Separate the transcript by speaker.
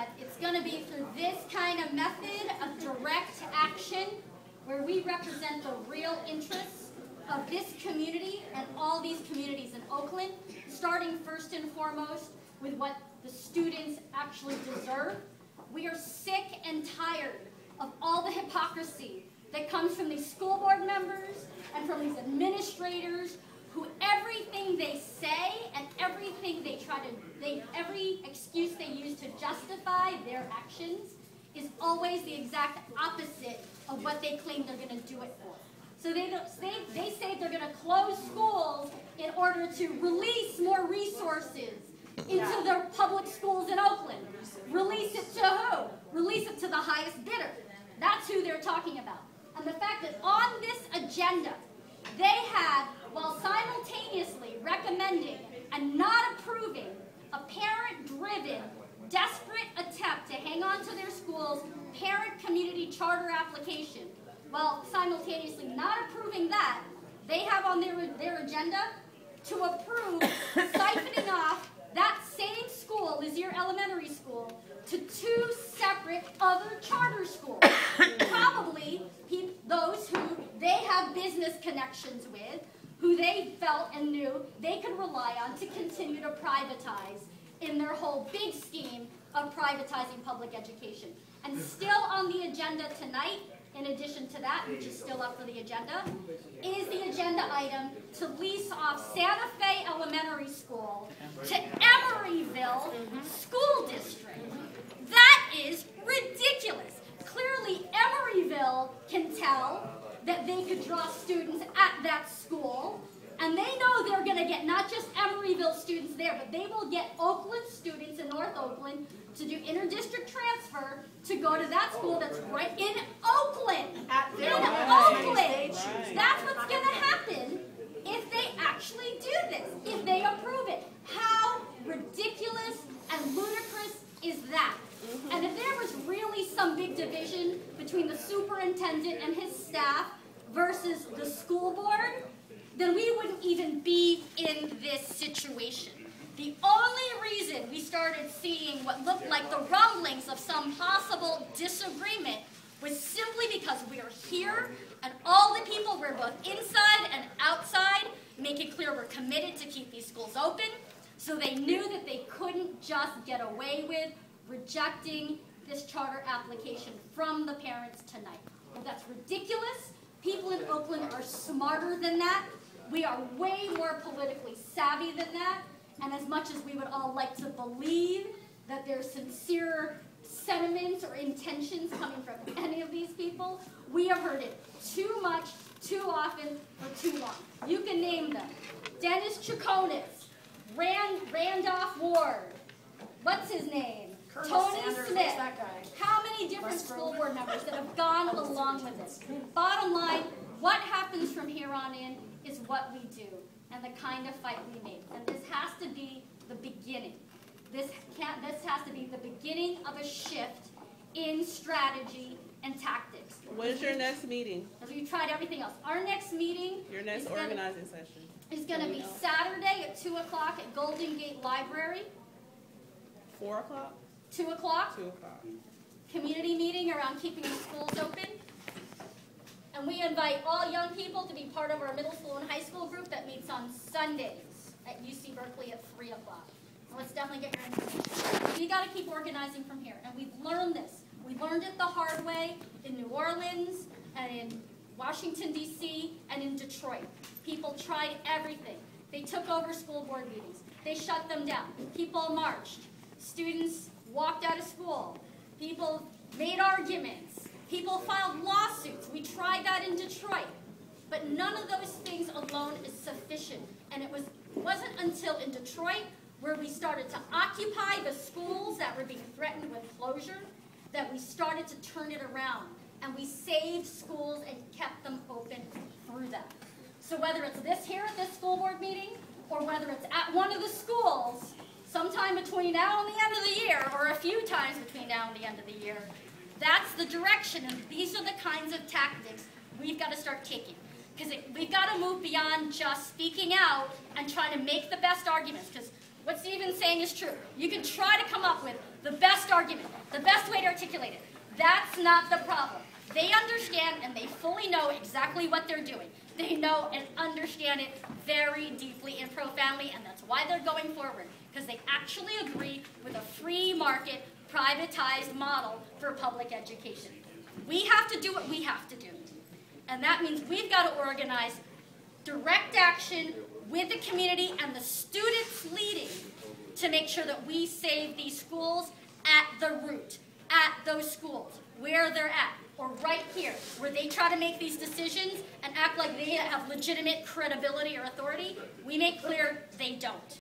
Speaker 1: but it's going to be through this kind of method of direct action where we represent the real interests of this community and all these communities in Oakland, starting first and foremost with what the students actually deserve. We are sick and tired of all the hypocrisy that comes from these school board members and from these administrators who everything they say and everything they try to, every excuse they use to justify their actions is always the exact opposite of what they claim they're going to do it for. So they say they're going to close schools in order to release more resources into the public schools in Oakland. Release it to who? Release it to the highest bidder. That's who they're talking about. And the fact that on this agenda, they had, while simultaneously recommending and not approving a parent-driven, desperate attempt to hang on to their school's parent community charter application, while simultaneously not approving that, they have on their agenda to approve siphoning off that same school, Lizier Elementary School, to two separate other charter schools. Probably those who they have business connections with, who they felt and knew they could rely on to continue to privatize in their whole big scheme of privatizing public education. And still on the agenda tonight, in addition to that, which is still up for the agenda, is the agenda item to lease off Santa Fe Elementary School to Emeryville School District. That is ridiculous. Clearly, Emeryville can tell that they could draw students at that school, and they know they're going to get not just Emeryville students there, but they will get Oakland students in North Oakland to do interdistrict transfer to go to that school that's right in Oakland. In Oakland. That's what's going to happen if they actually do this, if they approve it. How ridiculous and ludicrous is that? And if there was really some big division between the superintendent and his staff versus the school board, then we wouldn't even be in this situation. The only reason we started seeing what looked like the rumblings of some possible disagreement was simply because we are here and all the people were both inside and outside make it clear we're committed to keep these schools open, so they knew that they couldn't just get away with rejecting this charter application from the parents tonight. Well, that's ridiculous. People in Oakland are smarter than that. We are way more politically savvy than that. And as much as we would all like to believe that there's sincere sentiments or intentions coming from any of these people, we have heard it too much, too often, for too long. You can name them. Dennis Chaconis, Randolph Ward, what's his name?
Speaker 2: Colonel
Speaker 1: Tony
Speaker 2: Sanders,
Speaker 1: Smith.
Speaker 2: that guy?
Speaker 1: How many different school board members that have gone along with this? Bottom line, what happens from here on in is what we do and the kind of fight we make. And this has to be the beginning. This has to be the beginning of a shift in strategy and tactics.
Speaker 3: When's your next meeting?
Speaker 1: Because we've tried everything else. Our next meeting
Speaker 3: Your next organizing session.
Speaker 1: is going to be Saturday at 2 o'clock at Golden Gate Library.
Speaker 3: 4 o'clock?
Speaker 1: 2 o'clock.
Speaker 3: 2 o'clock.
Speaker 1: Community meeting around keeping the schools open. And we invite all young people to be part of our middle school and high school group that meets on Sundays at UC Berkeley at 3 o'clock. So let's definitely get your information. We got to keep organizing from here. And we've learned this. We learned it the hard way in New Orleans and in Washington, D.C. and in Detroit. People tried everything. They took over school board meetings. They shut them down. People marched. Students walked out of school. People made arguments. People filed lawsuits. We tried that in Detroit. But none of those things alone is sufficient. And it wasn't until in Detroit where we started to occupy the schools that were being threatened with closure that we started to turn it around. And we saved schools and kept them open through that. So whether it's this here at this school board meeting or whether it's at one of the schools sometime between now and the end of the year, or a few times between now and the end of the year, that's the direction, and these are the kinds of tactics we've got to start taking. Because we've got to move beyond just speaking out and trying to make the best arguments, because what Stephen's saying is true. You can try to come up with the best argument, the best way to articulate it. That's not the problem. They understand and they fully know exactly what they're doing. They know and understand it very deeply and profoundly, and that's why they're going forward, because they actually agree with a free market, privatized model for public education. We have to do what we have to do. And that means we've got to organize direct action with the community and the students leading to make sure that we save these schools at the root, at those schools, where they're at, or right here, where they try to make these decisions and act like they have legitimate credibility or authority. We make clear they don't.